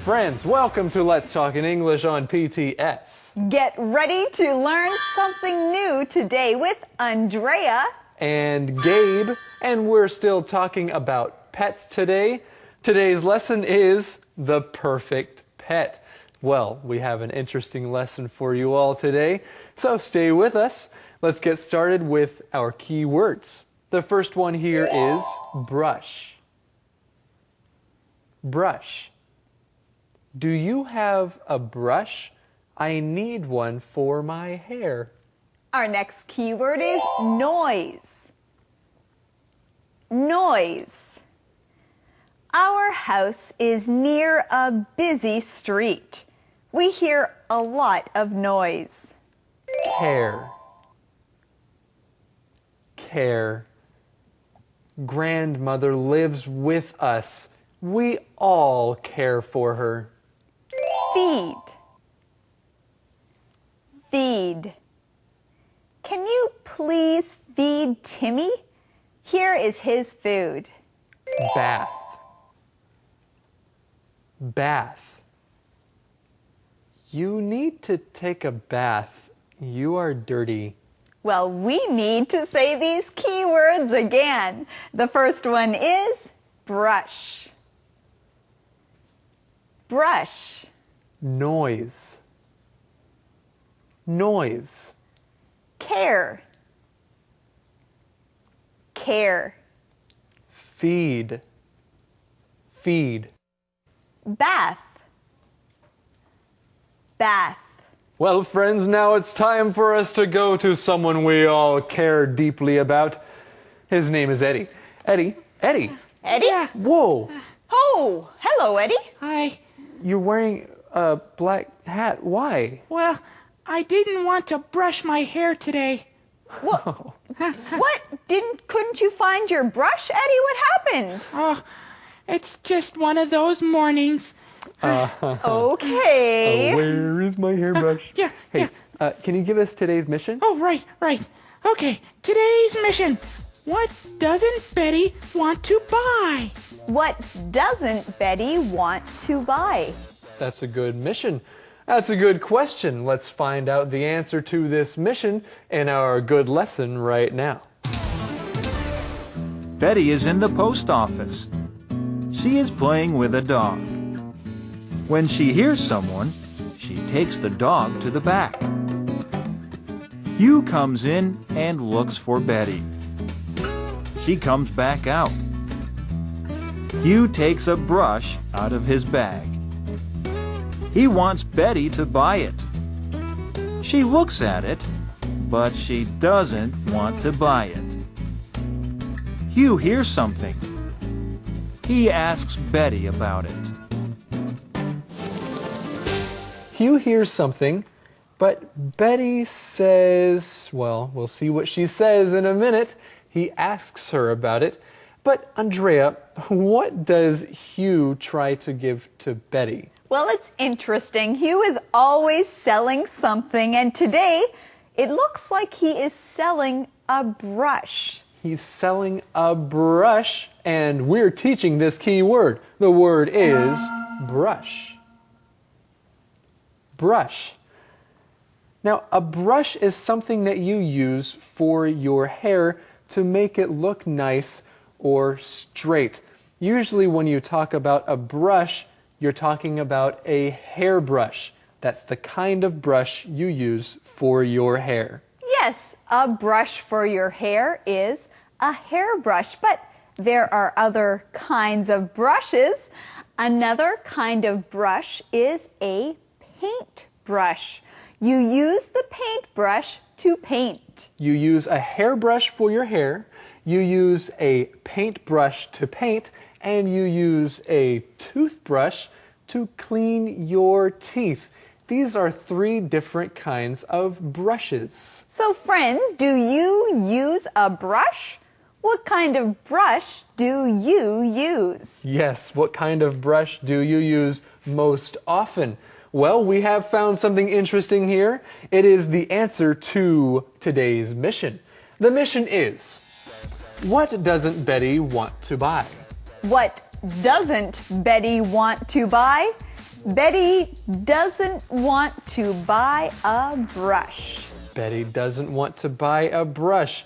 Friends, welcome to Let's Talk in English on PTS. Get ready to learn something new today with Andrea and Gabe, and we're still talking about pets today. Today's lesson is the perfect pet. Well, we have an interesting lesson for you all today, so stay with us. Let's get started with our key words. The first one here is brush. Brush. Do you have a brush? I need one for my hair. Our next keyword is noise. Noise. Our house is near a busy street. We hear a lot of noise. Care. Care. Grandmother lives with us. We all care for her. Feed. Feed. Can you please feed Timmy? Here is his food. Bath. Bath. You need to take a bath. You are dirty. Well, we need to say these keywords again. The first one is brush. Brush. Noise. Noise. Care. Care. Feed. Feed. Bath. Bath. Well, friends, now it's time for us to go to someone we all care deeply about. His name is Eddie. Eddie? Eddie? Yeah. Whoa! Oh, hello, Eddie. Hi. You're wearing a black hat. Why? Well, I didn't want to brush my hair today. What? Couldn't you find your brush, Eddie? What happened? Oh, it's just one of those mornings. Okay. Where is my hairbrush? Yeah. Hey, can you give us today's mission? Oh, right. Okay, today's mission. What doesn't Betty want to buy? What doesn't Betty want to buy? That's a good mission. That's a good question. Let's find out the answer to this mission in our good lesson right now. Betty is in the post office. She is playing with a dog. When she hears someone, she takes the dog to the back. Hugh comes in and looks for Betty. She comes back out. Hugh takes a brush out of his bag. He wants Betty to buy it. She looks at it, but she doesn't want to buy it. Hugh hears something. He asks Betty about it. Hugh hears something, but Betty says, well, we'll see what she says in a minute. He asks her about it. But, Andrea, what does Hugh try to give to Betty? Well, it's interesting. Hugh is always selling something, and today it looks like he is selling a brush. He's selling a brush, and we're teaching this key word. The word is brush. Brush. Now, a brush is something that you use for your hair to make it look nice or straight. Usually when you talk about a brush, you're talking about a hairbrush. That's the kind of brush you use for your hair. Yes, a brush for your hair is a hairbrush, but there are other kinds of brushes. Another kind of brush is a paintbrush. You use the paintbrush to paint. You use a hairbrush for your hair, you use a paintbrush to paint, and you use a toothbrush to clean your teeth. These are three different kinds of brushes. So friends, do you use a brush? What kind of brush do you use? Yes, what kind of brush do you use most often? Well, we have found something interesting here. It is the answer to today's mission. The mission is, what doesn't Betty want to buy? What doesn't Betty want to buy? Betty doesn't want to buy a brush. Betty doesn't want to buy a brush.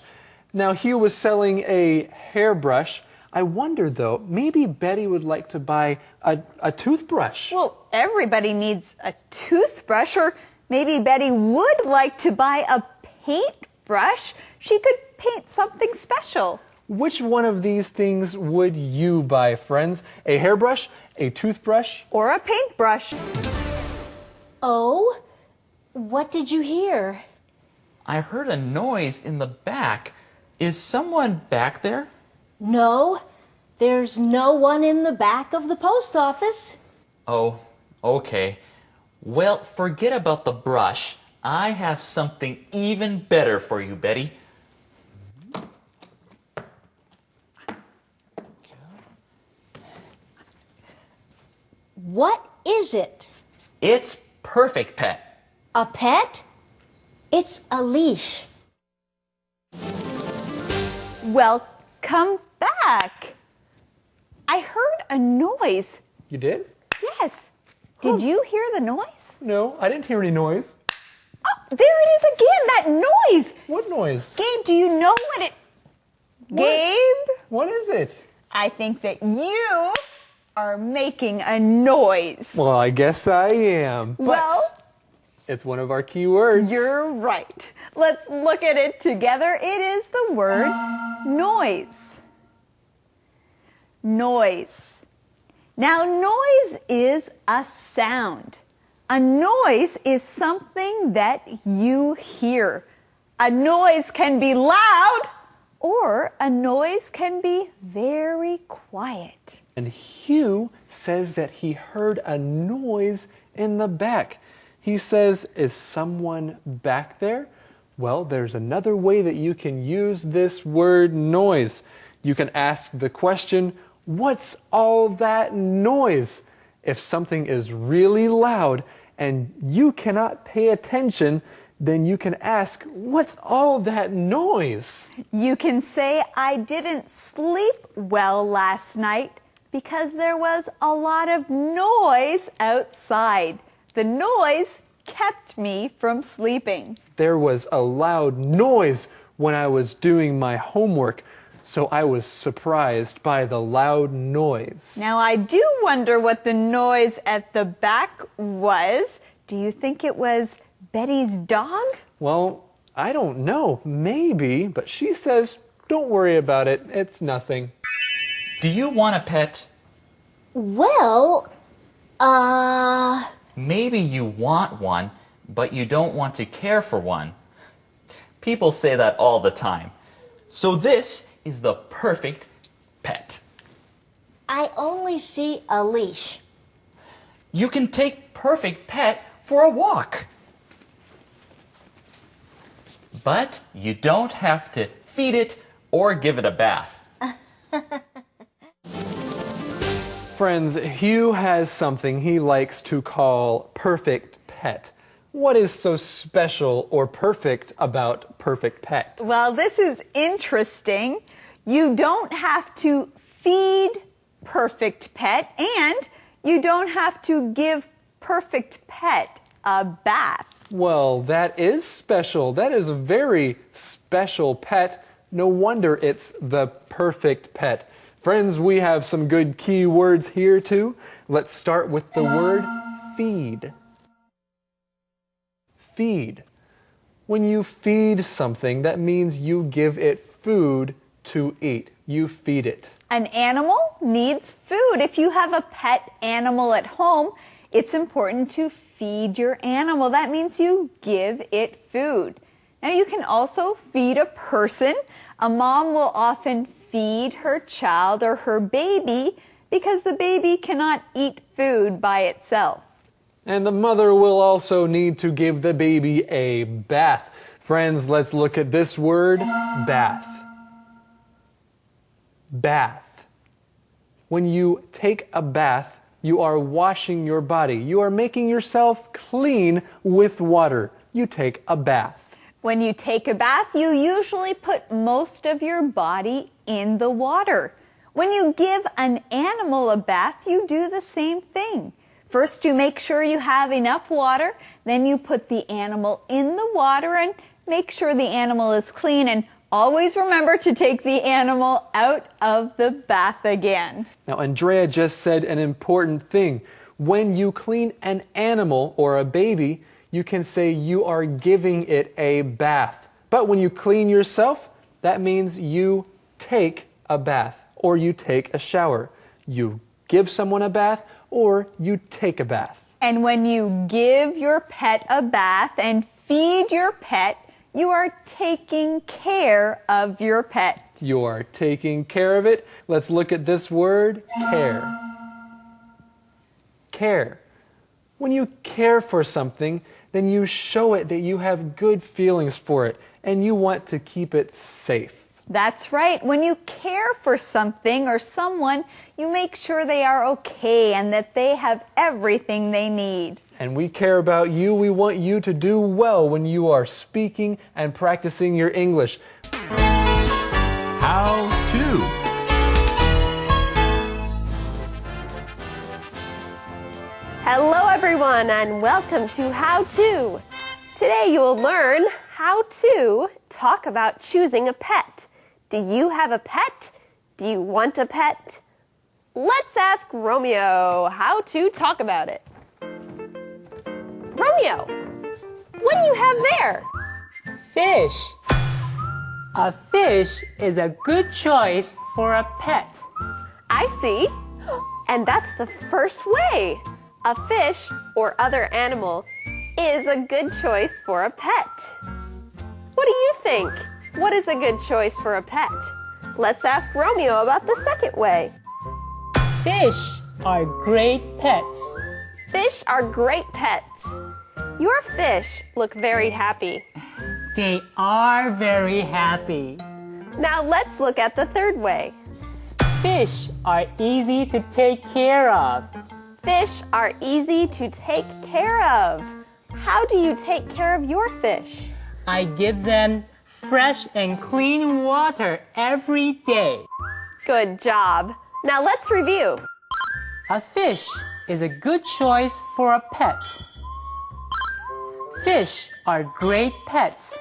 Now, Hugh was selling a hairbrush. I wonder, though, maybe Betty would like to buy a toothbrush. Well, everybody needs a toothbrush, or maybe Betty would like to buy a paintbrush. She could paint something special. Which one of these things would you buy, friends? A hairbrush, a toothbrush, Or a paintbrush. Oh, what did you hear? I heard a noise in the back. Is someone back there? No, there's no one in the back of the post office. Oh, okay. Well, forget about the brush. I have something even better for you, Betty. What is it? It's perfect, Pet. A pet? It's a leash. Welcome back. I heard a noise. You did? Yes. Did you hear the noise? No, I didn't hear any noise. Oh, there it is again, that noise. What noise? Gabe, do you know what it... Gabe? What is it? I think that you are making a noise. Well, I guess I am. But Well, it's one of our key words. you're right. Let's look at it together. It is the word noise. Noise. Now, noise is a sound. A noise is something that you hear. A noise can be loud, or a noise can be very quiet. And Hugh says that he heard a noise in the back. He says, is someone back there? Well, there's another way that you can use this word noise. You can ask the question, what's all that noise? If something is really loud and you cannot pay attention, then you can ask, what's all that noise? You can say, I didn't sleep well last night because there was a lot of noise outside. The noise kept me from sleeping. There was a loud noise when I was doing my homework, so I was surprised by the loud noise. Now, I do wonder what the noise at the back was. Do you think it was Betty's dog? Well, I don't know. Maybe, but she says, don't worry about it. It's nothing. Do you want a pet? Well, Maybe you want one, but you don't want to care for one. People say that all the time. So this is the perfect pet. I only see a leash. You can take perfect pet for a walk. But you don't have to feed it or give it a bath. Friends, Hugh has something he likes to call perfect pet. What is so special or perfect about perfect pet? Well, this is interesting. You don't have to feed perfect pet, and you don't have to give perfect pet a bath. Well, that is special. That is a very special pet. No wonder it's the perfect pet. Friends, we have some good key words here too. Let's start with the word feed. Feed. When you feed something, that means you give it food to eat. You feed it. An animal needs food. If you have a pet animal at home, it's important to feed your animal. That means you give it food. Now, you can also feed a person. A mom will often feed her child or her baby because the baby cannot eat food by itself. And the mother will also need to give the baby a bath. Friends, let's look at this word, bath. Bath. When you take a bath, you are washing your body. You are making yourself clean with water. You take a bath. When you take a bath, you usually put most of your body in the water. When you give an animal a bath, you do the same thing. First, you make sure you have enough water. Then you put the animal in the water and make sure the animal is clean. And always remember to take the animal out of the bath again. Now, Andrea just said an important thing. When you clean an animal or a baby, you can say you are giving it a bath. But when you clean yourself, that means you take a bath or you take a shower. You give someone a bath or you take a bath. And when you give your pet a bath and feed your pet, you are taking care of your pet. You are taking care of it. Let's look at this word, care. Care. When you care for something, then you show it that you have good feelings for it and you want to keep it safe. That's right. When you care for something or someone, you make sure they are okay and that they have everything they need. And we care about you. We want you to do well when you are speaking and practicing your English. How to. Hello everyone and welcome to How To. Today you will learn how to talk about choosing a pet. Do you have a pet? Do you want a pet? Let's ask Romeo how to talk about it. Romeo, what do you have there? Fish. A fish is a good choice for a pet. I see. And that's the first way. A fish or other animal is a good choice for a pet. What do you think? What is a good choice for a pet? Let's ask Romeo about the second way. Fish are great pets. Fish are great pets. Your fish look very happy. They are very happy. Now let's look at the third way. Fish are easy to take care of. Fish are easy to take care of. How do you take care of your fish? I give them fresh and clean water every day. Good job. Now let's review. A fish is a good choice for a pet. Fish are great pets.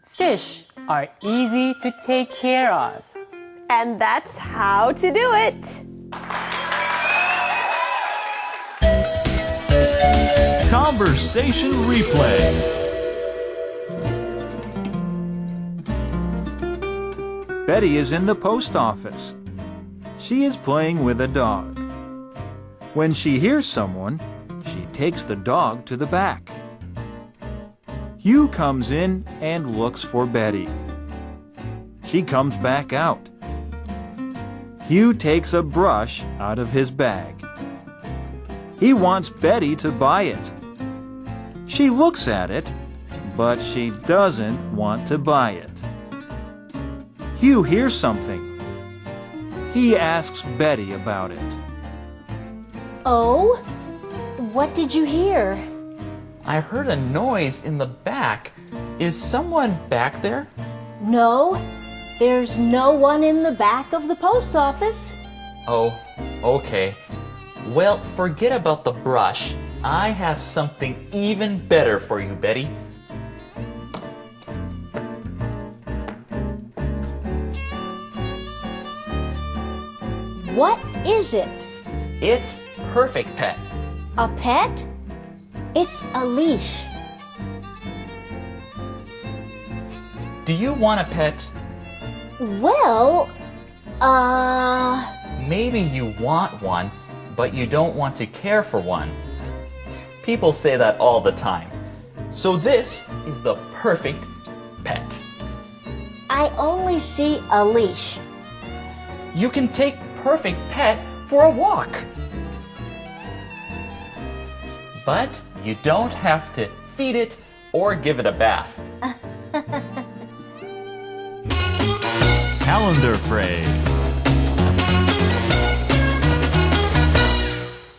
Fish are easy to take care of. And that's how to do it. Conversation replay. Betty is in the post office. She is playing with a dog. When she hears someone, she takes the dog to the back. Hugh comes in and looks for Betty. She comes back out. Hugh takes a brush out of his bag. He wants Betty to buy it. She looks at it, but she doesn't want to buy it. Hugh hears something. He asks Betty about it. Oh, what did you hear? I heard a noise in the back. Is someone back there? No, there's no one in the back of the post office. Oh, okay. Well, forget about the brush. I have something even better for you, Betty. What is it? It's Perfect Pet. A pet? It's a leash. Do you want a pet? Well, Maybe you want one, but you don't want to care for one. People say that all the time. So this is the perfect pet. I only see a leash. You can take Perfect Pet for a walk. But you don't have to feed it or give it a bath. Calendar phrase.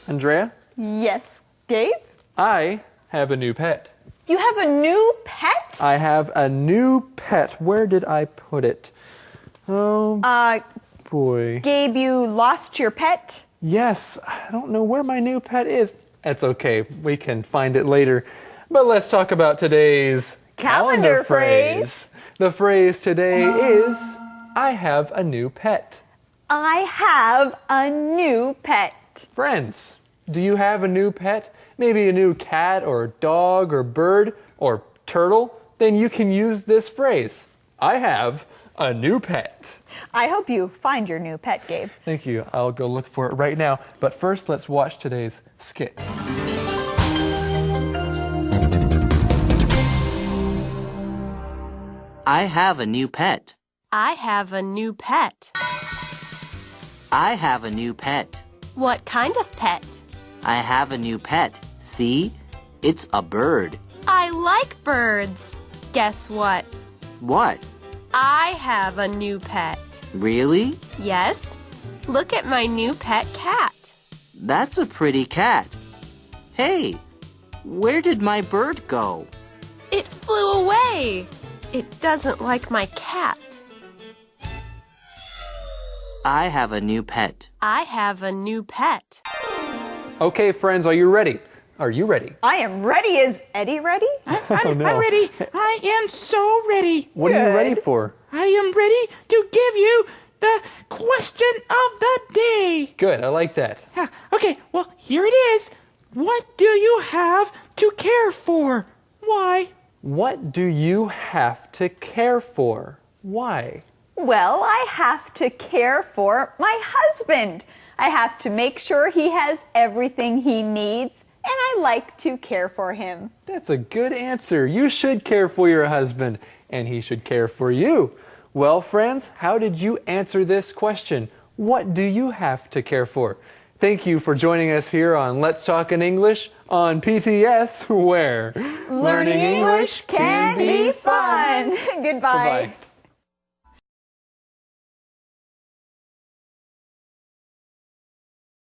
Andrea, Yes, Gabe? I have a new pet. You have a new pet? I have a new pet. Where did I put it? Oh, boy. Gabe, you lost your pet? Yes, I don't know where my new pet is. That's okay, we can find it later. But let's talk about today's Calendar phrase. The phrase today is, I have a new pet. I have a new pet. Friends, do you have a new pet? Maybe a new cat or dog or bird or turtle? Then you can use this phrase. I have a new pet. I hope you find your new pet, Gabe. Thank you. I'll go look for it right now. But first, let's watch today's skit. I have a new pet. I have a new pet. I have a new pet. What kind of pet? I have a new pet. See? It's a bird. I like birds. Guess what? What? I have a new pet. Really? Yes. Look at my new pet cat. That's a pretty cat. Hey, where did my bird go? It flew away. It doesn't like my cat. I have a new pet. I have a new pet. Okay, friends, are you ready? Are you ready? I am ready. Is Eddie ready? I'm ready. I am so ready. What are you ready for? I am ready to give you the question of the day. Good, I like that. Okay, well, here it is. What do you have to care for? Why? What do you have to care for? Why? Well, I have to care for my husband. I have to make sure he has everything he needs, and I like to care for him. That's a good answer. You should care for your husband, and he should care for you. Well, friends, how did you answer this question? What do you have to care for? Thank you for joining us here on Let's Talk in English on PTS, where Learning English can be fun. Goodbye. Goodbye.